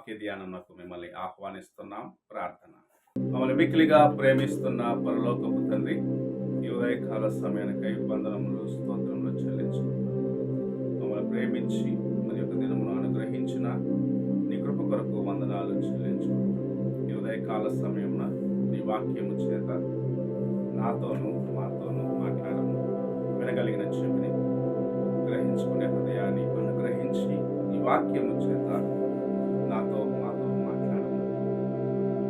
వాక్య ధ్యానంకు మిమ్మల్ని ఆహ్వానిస్తున్నాం. ప్రార్థన. మమ్మల్ని మిక్కిలిగా ప్రేమిస్తున్న పరలోకపు తండ్రి, ఈ ఉదయకాల సమయానికై వందనములు స్తోత్రములు చెల్లించుకుంటున్నాం. మమ్మల్ని ప్రేమించి మరి యొక్క దినమును అనుగ్రహించిన నీ కృప కొరకు వందనాలు చెల్లించుకుంటున్నాం. ఈ ఉదయకాల సమయమున నీ వాక్యము చేత నాతోనూ మాతోనూ మాట్లాడము, వినగలిగిన చెవిని, గ్రహించుకునే హృదయాన్ని అనుగ్రహించి ఈ వాక్యము చేత నాతో మాతో మాట్లాడము.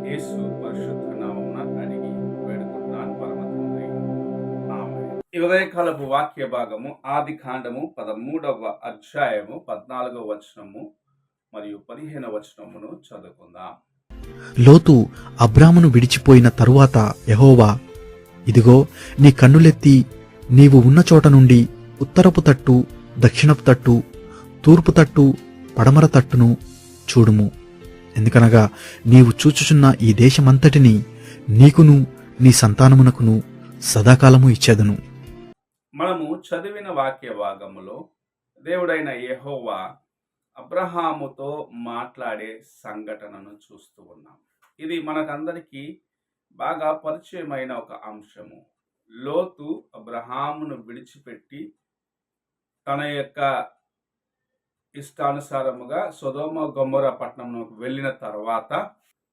యేసు పరిశుద్ధ నామమున అడిగి వేడుకుంటున్నాను పరమ తండ్రి. ఆమేన్. ఈ ఉదయకాలపు వాక్య భాగము ఆది కాండము 13వ అధ్యాయము 14వ వచనము మరియు 15వ వచనమును చదువుకుందాం. లోతు అబ్రామును విడిచిపోయిన తరువాత యెహోవా, ఇదిగో నీ కన్నులెత్తి నీవు ఉన్న చోట నుండి ఉత్తరపు తట్టు, దక్షిణపు తట్టు, తూర్పు తట్టు, పడమర తట్టును చూడుము. ఎందుకనగా నీవు చూచుచున్న ఈ దేశమంతటిని నీకును నీ సంతానమునకును సదాకాలము ఇచ్చేదను. మనము చదివిన వాక్య భాగములో దేవుడైన యెహోవా అబ్రహాముతో మాట్లాడే సంఘటనను చూస్తూ ఉన్నాం. ఇది మనకందరికీ బాగా పరిచయమైన ఒక అంశము. లోతు అబ్రహామును విడిచిపెట్టి తన యొక్క ఇష్టానుసారముగా సొదొమ గొమొర పట్టణంలోకి వెళ్ళిన తర్వాత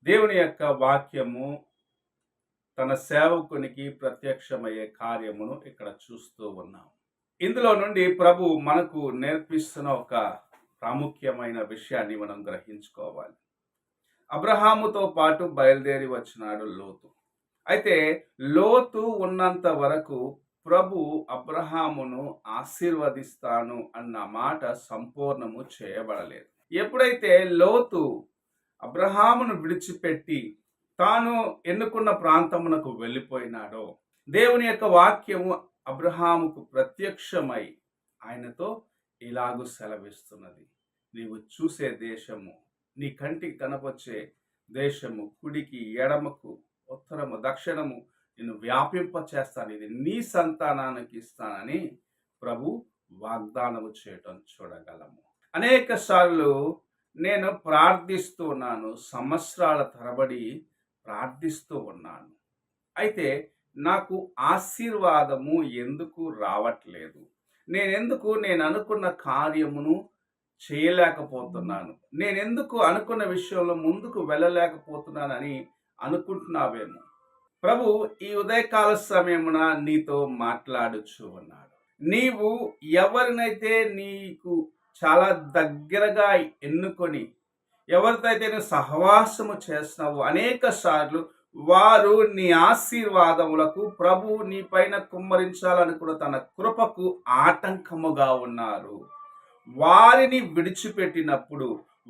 దేవుని యొక్క వాక్యము తన సేవకునికి ప్రత్యక్షమయ్యే కార్యమును ఇక్కడ చూస్తూ ఉన్నాం. ఇందులో నుండి ప్రభు మనకు నేర్పిస్తున్న ఒక ప్రాముఖ్యమైన విషయాన్ని మనం గ్రహించుకోవాలి. అబ్రహాముతో పాటు బయలుదేరి వచ్చినాడు లోతు. అయితే లోతు ఉన్నంత వరకు ప్రభు అబ్రహామును ఆశీర్వదిస్తాను అన్న మాట సంపూర్ణము చేయబడలేదు. ఎప్పుడైతే లోతు అబ్రహామును విడిచిపెట్టి తాను ఎన్నుకున్న ప్రాంతమునకు వెళ్ళిపోయినాడో, దేవుని యొక్క వాక్యము అబ్రహాముకు ప్రత్యక్షమై ఆయనతో ఇలాగూ సెలవిస్తున్నది. నీవు చూసే దేశము, నీ కంటికి కనపొచ్చే దేశము, కుడికి ఎడమకు ఉత్తరము దక్షిణము నిన్ను వ్యాపింప చేస్తాను, ఇది నీ సంతానానికి ఇస్తానని ప్రభు వాగ్దానము చేయటం చూడగలము. అనేక సార్లు నేను ప్రార్థిస్తూ ఉన్నాను, సంవత్సరాల తరబడి ప్రార్థిస్తూ ఉన్నాను. అయితే నాకు ఆశీర్వాదము ఎందుకు రావట్లేదు? నేను అనుకున్న కార్యమును చేయలేకపోతున్నాను, నేనెందుకు అనుకున్న విషయంలో ముందుకు వెళ్ళలేకపోతున్నానని అనుకుంటున్నావేమో. ప్రభు ఈ ఉదయకాల సమయమున నీతో మాట్లాడుచు ఉన్నాడు. నీవు ఎవరినైతే నీకు చాలా దగ్గరగా ఎన్నుకొని ఎవరితో అయితే నువ్వు సహవాసము చేస్తున్నావు, అనేక సార్లు వారు నీ ఆశీర్వాదములకు ప్రభు నీ పైన కుమ్మరించాలనుకున్న తన కృపకు ఆటంకముగా ఉన్నారు. వారిని విడిచిపెట్టినప్పుడు,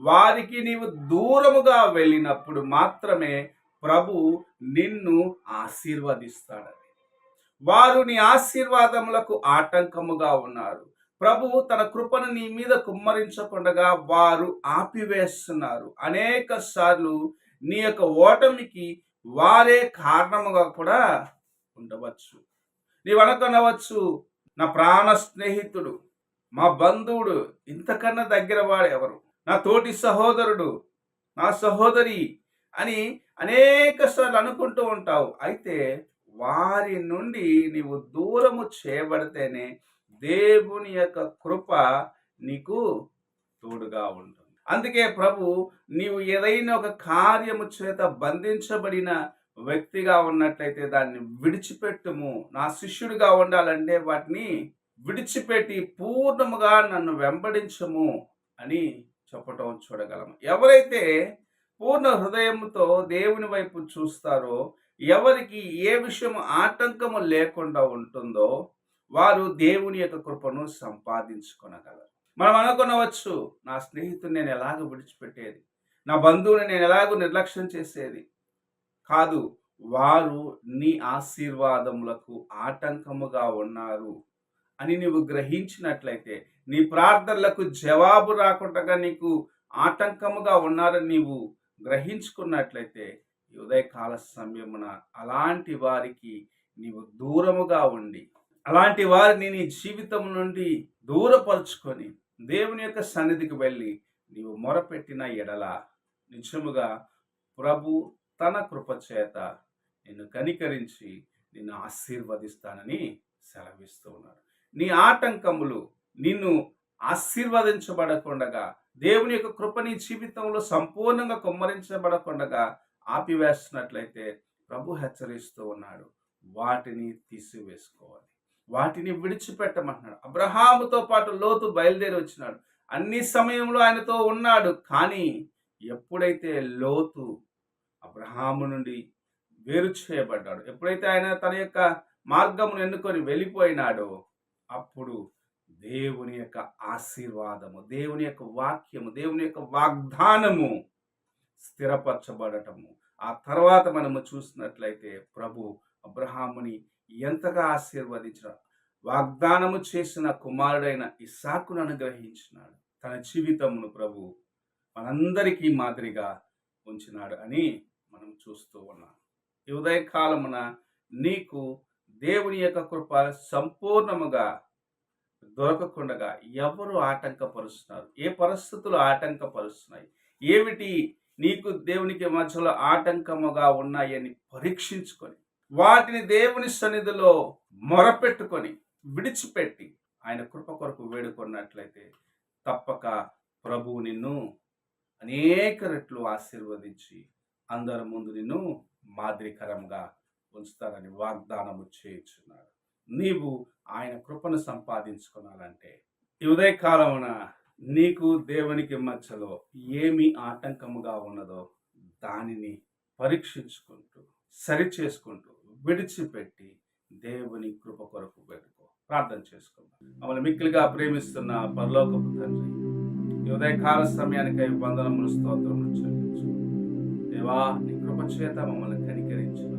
వారికి నీవు దూరముగా వెళ్ళినప్పుడు మాత్రమే ప్రభు నిన్ను ఆశీర్వదిస్తాడని. వారు నీ ఆశీర్వాదములకు ఆటంకముగా ఉన్నారు. ప్రభువు తన కృపను నీ మీద కుమ్మరించకుండా వారు ఆపివేస్తున్నారు. అనేక సార్లు నీ యొక్క ఓటమికి వారే కారణముగా కూడా ఉండవచ్చు. నీవు అనుకొనవచ్చు, నా ప్రాణ స్నేహితుడు, మా బంధువుడు, ఇంతకన్నా దగ్గర వాడు ఎవరు, నా తోటి సహోదరుడు, నా సహోదరి అని అనేక సార్లు అనుకుంటూ ఉంటావు. అయితే వారి నుండి నీవు దూరము చేయబడితేనే దేవుని యొక్క కృప నీకు తోడుగా ఉంటుంది. అందుకే ప్రభు, నీవు ఏదైనా ఒక కార్యము చేత బంధించబడిన వ్యక్తిగా ఉన్నట్లయితే దాన్ని విడిచిపెట్టుము. నా శిష్యుడిగా ఉండాలంటే వాటిని విడిచిపెట్టి పూర్ణముగా నన్ను వెంబడించము అని చెప్పటం చూడగలము. ఎవరైతే పూర్ణ హృదయంతో దేవుని వైపు చూస్తారో, ఎవరికి ఏ విషయం ఆటంకము లేకుండా ఉంటుందో, వారు దేవుని యొక్క కృపను సంపాదించుకొనగలరు. మనం అనుకునవచ్చు, నా స్నేహితుని నేను ఎలాగో విడిచిపెట్టేది, నా బంధువుని నేను ఎలాగో నిర్లక్ష్యం చేసేది కాదు. వారు నీ ఆశీర్వాదములకు ఆటంకముగా ఉన్నారు అని నీవు గ్రహించినట్లయితే, నీ ప్రార్థనలకు జవాబు రాకుండా నీకు ఆటంకముగా ఉన్నారని నీవు గ్రహించుకున్నట్లయితే, ఈ ఉదయకాల సమయమున అలాంటి వారికి నీవు దూరముగా ఉండి, అలాంటి వారిని నీ జీవితం నుండి దూరపరుచుకొని దేవుని యొక్క సన్నిధికి వెళ్ళి నీవు మొరపెట్టిన ఎడల నిజముగా ప్రభు తన కృప చేత నిన్ను కనికరించి నిన్ను ఆశీర్వదిస్తానని సెలవిస్తూ ఉన్నాడు. నీ ఆటంకములు నిన్ను ఆశీర్వదించబడకుండగా, దేవుని యొక్క కృప నీ జీవితంలో సంపూర్ణంగా కుమ్మరించబడకుండగా ఆపివేస్తున్నట్లయితే ప్రభు హెచ్చరిస్తూ ఉన్నాడు, వాటిని తీసివేసుకోవాలి, వాటిని విడిచిపెట్టమంటున్నాడు. అబ్రహాముతో పాటు లోతు బయలుదేరి వచ్చినాడు. అన్ని సమయంలో ఆయనతో ఉన్నాడు. కానీ ఎప్పుడైతే లోతు అబ్రహాము నుండి వేరు చేయబడ్డాడు, ఎప్పుడైతే ఆయన తన యొక్క మార్గమును ఎన్నుకొని వెళ్ళిపోయినాడో, అప్పుడు దేవుని యొక్క ఆశీర్వాదము, దేవుని యొక్క వాక్యము, దేవుని యొక్క వాగ్దానము స్థిరపరచబడటము. ఆ తర్వాత మనము చూసినట్లయితే ప్రభు అబ్రహాముని ఎంతగా ఆశీర్వదించిన, వాగ్దానము చేసిన కుమారుడైన ఇస్సాకును అనుగ్రహించినాడు. తన జీవితమును ప్రభు మనందరికీ మాదిరిగా ఉంచినాడు అని మనం చూస్తూ ఉన్నాం. ఈ ఉదయకాలమున నీకు దేవుని యొక్క కృప సంపూర్ణముగా దొరకకుండగా ఎవరు ఆటంకపరుస్తున్నారు, ఏ పరిస్థితులు ఆటంకపరుస్తున్నాయి, ఏమిటి నీకు దేవునికి మధ్యలో ఆటంకముగా ఉన్నాయని పరీక్షించుకొని వాటిని దేవుని సన్నిధిలో మొరపెట్టుకొని విడిచిపెట్టి ఆయన కృప కొరకు వేడుకున్నట్లయితే తప్పక ప్రభువు నిన్ను అనేక రెట్లు ఆశీర్వదించి అందరి ముందు నిన్ను మాదిరికరంగా ఉంచుతారని వాగ్దానము చేయుచున్నాడు. నీవు ఆయన కృపను సంపాదించుకోవాలంటే ఈ ఉదయకాలమున నీకు దేవునికి మధ్యలో ఏమి ఆటంకముగా ఉన్నదో దానిని పరీక్షించుకుంటూ, సరిచేసుకుంటూ, విడిచిపెట్టి దేవుని కృప కొరకు వేడుకో. ప్రార్థన చేసుకుందాం. మమ్మల్ని మిక్కిలిగా ప్రేమిస్తున్న పరలోకపు తండ్రి, ఈ ఉదయకాల సమయానికై వందనములు, స్తోత్రములు చెల్లించు. దేవా, నీ కృప చేత మమ్మల్ని కనికరించిన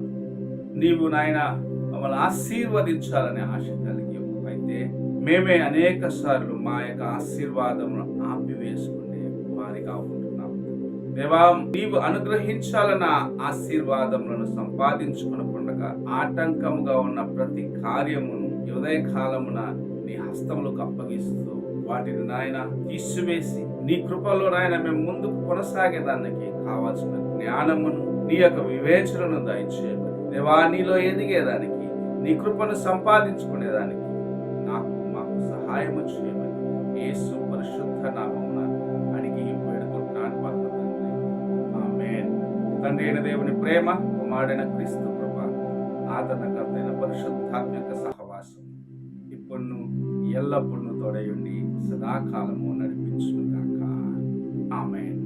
నీవు నాయన మమ్మల్ని ఆశీర్వదించాలనే ఆశ కలిగి అయితే మేమే అనేక సార్లు మా యొక్క ఆశీర్వాదమును ఆపివేసుకునే వారిగా ఉంటున్నాం. దేవా, నీవు అనుగ్రహించాలన్న ఆశీర్వాదములను సంపాదించుకునకుండా ఆటంకముగా ఉన్న ప్రతి కార్యమును ఉదయ కాలమున నీ హస్తములకు అప్పగిస్తూ వాటిని నాయన తీసివేసి నీ కృపలో నాయన మేము ముందుకు కొనసాగేదానికి కావాల్సిన జ్ఞానమును, నీ యొక్క వివేచనను దయచేయమని, దేవా, నీలో ఎదిగేదానికి, నీ కృపను సంపాదించుకునేదానికి మాకు సహాయము చేయమని యేసు పరిశుద్ధ నామమున అడిగి వేడుకుంటున్నాను తండ్రి. ఆమేన్. తండ్రి అయిన దేవుని ప్రేమ, కుమారుడైన క్రీస్తు కృప, ఆదరణకర్తైన పరిశుద్ధాత్మ యొక్క సహవాసం ఇప్పుడు ఎల్లప్పుడూ తోడయుండి సదాకాలము నడిపించును గాక. ఆమేన్.